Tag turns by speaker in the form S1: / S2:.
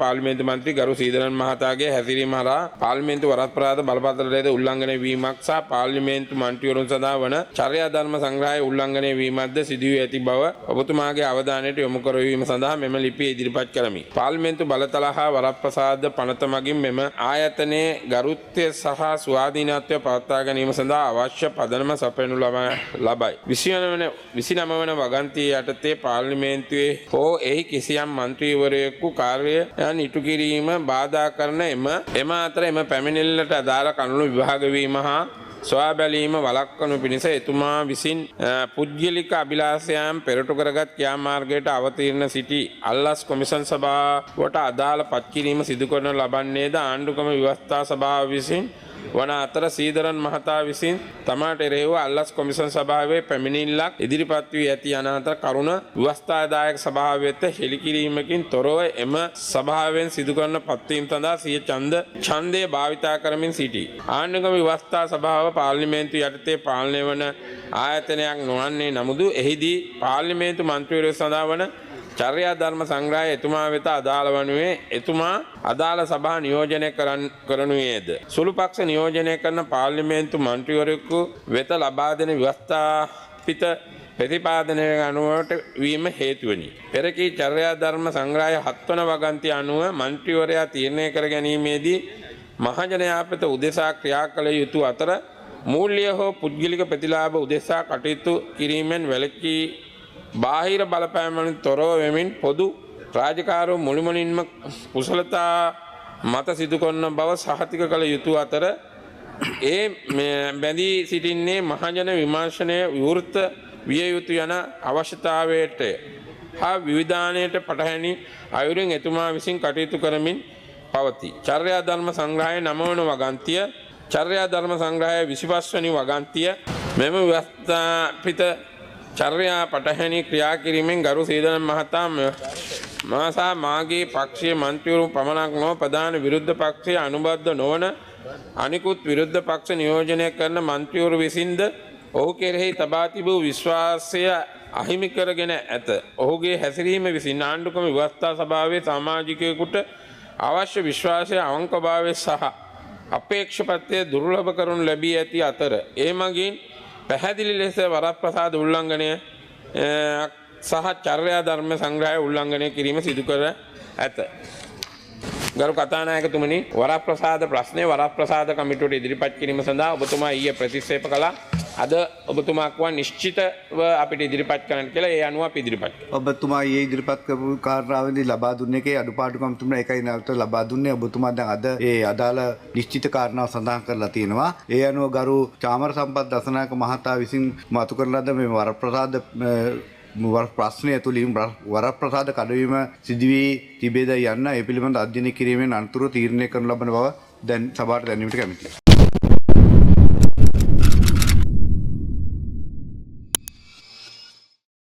S1: පාර්ලිමේන්තු මන්ත්‍රී ගරු සීදරන් මහතාගේ හැසිරීම හරහා පාර්ලිමේන්තු වරප්‍රසාද බලපත්‍රයේද උල්ලංඝනය වීමක් සහ පාර්ලිමේන්තු මන්ත්‍රීවරුන් සඳහා වන චර්යා ධර්ම සංග්‍රහයේ උල්ලංඝනය වීමක්ද සිදු වී ඇති බව ඔබතුමාගේ අවධානයට යොමු කරවීම සඳහා මෙම ලිපිය ඉදිරිපත් කරමි. පාර්ලිමේන්තු බලතල හා වරප්‍රසාද පනත මගින් මෙම ආයතනයේ ගරුත්වය සහ ස්වාධීනත්වය පවත්වා ගැනීම සඳහා අවශ්‍ය පදනම සපයනු ලබයි. 29 වන වගන්තිය යටතේ පාර්ලිමේන්තුවේ හෝ එහි කිසියම් මන්ත්‍රීවරයෙකු කාර්යයන් ඉටු කිරීම බාධා කරන එම අතර එම පැමිණිල්ලට අදාළ කණුණු විභාග වීම හා සොයා බැලීම වළක්වනු පිණිස එතුමා විසින් පුද්ගලික අභිලාෂයන් පෙරටු කරගත් ක්‍රියාමාර්ගයට අවතීර්ණ සිටි අල්ලස් කොමිෂන් සභාවට අදාළ පත්කිරීම සිදු කරන ලබන්නේද ආණ්ඩුක්‍රම ව්‍යවස්ථා සභාව විසින් වන අතර සීදරන් මහතා විසින් තමාට එරෙහිව අල්ලස් කොමිෂන් සභාවේ පැමිණිල්ලක් ඉදිරිපත් වී ඇති යන අතර කරුණ ව්‍යවස්ථාදායක සභාව වෙත හෙළිකිරීමකින් තොරව එම සභාවෙන් සිදු කරන පත්වීම සඳහා සිය ඡන්දය භාවිතා කරමින් සිටී. ආණ්ඩුක්‍රම ව්‍යවස්ථා සභාව පාර්ලිමේන්තු යටතේ පාලනය වන ආයතනයක් නොවන්නේ නමුදු එහිදී පාර්ලිමේන්තු මන්ත්‍රීවරු සඳහා වන චර්යා ධර්ම සංග්‍රහය එතුමා වෙත අදාළ වනුයේ එතුමා අදාළ සභා නියෝජනය කරනුයේද සුළු පක්ෂ නියෝජනය කරන පාර්ලිමේන්තු මන්ත්‍රීවරයෙකු වෙත ලබා දෙන ව්‍යවස්ථාපිත ප්‍රතිපාදනය අනුවට වීම හේතුවනි. පෙරකී චර්යා ධර්ම සංග්‍රහය 7 වන වගන්තිය අනුව මන්ත්‍රීවරයා තීරණය කර ගැනීමේදී මහජනයාපත උදෙසා ක්‍රියා කළ යුතු අතර මූල්‍ය හෝ පුද්ගලික ප්‍රතිලාභ උදෙසා කටයුතු කිරීමෙන් වැළකී බාහිර බලපෑමෙන් තොරව වෙමින් පොදු රාජකාරී මුළුමනින්ම කුසලතා මත සිදු කරන බව සහතික කළ යුතු අතර ඒ බැඳී සිටින්නේ මහජන විමර්ශනය විවෘත විය යුතු යන අවශ්‍යතාවයට හා විවිධානයට පටහැනි අයුරින් එතුමා විසින් කටයුතු කරමින් පවතී. චර්යා ධර්ම සංග්‍රහයේ 9 වන වගන්තිය චර්යා ධර්ම සංග්‍රහයේ 25 වෙනි වගන්තිය මෙම ව්‍යවස්ථාපිත චර්යා පටහැනි ක්‍රියා කිරීමෙන් ගරු සීදරන් මහතා මාසා මාගේ පක්ෂයේ මන්ත්‍රීවරු පමණක් නොව ප්‍රධාන විරුද්ධ පක්ෂයේ අනුබද්ධ නොවන අනිකුත් විරුද්ධ පක්ෂ නියෝජනය කරන මන්ත්‍රීවරු විසින්ද ඔහු කෙරෙහි තබා තිබූ විශ්වාසය අහිමි කරගෙන ඇත. ඔහුගේ හැසිරීම විසින් ආණ්ඩුක්‍රම ව්‍යවස්ථා සභාවේ සමාජිකයෙකුට අවශ්‍ය විශ්වාසය අවංකභාවය සහ අපේක්ෂපත්‍ය දුර්ලභ කරනු ලැබී ඇති අතර ඒ මගින් පැහැදිලි ලෙස වරප්‍රසාද උල්ලංඝනය සහ චර්යා ධර්ම සංග්‍රහය උල්ලංඝනය කිරීම සිදු කර ඇත. ගරු කතානායකතුමනි, වරප්‍රසාද ප්‍රශ්නය වරප්‍රසාද කමිටුවට ඉදිරිපත් කිරීම සඳහා ඔබතුමා ඊයේ ප්‍රතික්ෂේප කළා. අද ඔබතුමා කිව්වා නිශ්චිතව අපිට ඉදිරිපත් කරන්න කියලා. ඒ අනුව අපි ඉදිරිපත් කළා.
S2: ඔබතුමා ඊයේ ඉදිරිපත් කරපු කාරණාවෙන්දී ලබා දුන්නේ එකේ අඩුපාඩුකම් තිබුණා. ඒකයි නැවත ලබා දුන්නේ. ඔබතුමා දැන් අද ඒ අදාළ නිශ්චිත කාරණාව සඳහන් කරලා තියෙනවා. ඒ අනුව ගරු චාමර සම්පත් දසනායක මහතා විසින් මතු කරන ලද මේ වරප්‍රසාද ප්‍රශ්නය තුළින් වරප්‍රසාද කඩවීම සිදුවී තිබේද යන්න ඒ පිළිබඳ අධ්‍යයනය කිරීමෙන් අනතුරු තීරණය කරනු ලබන බව දැන් සභාවට දැනීමට කැමැතියි.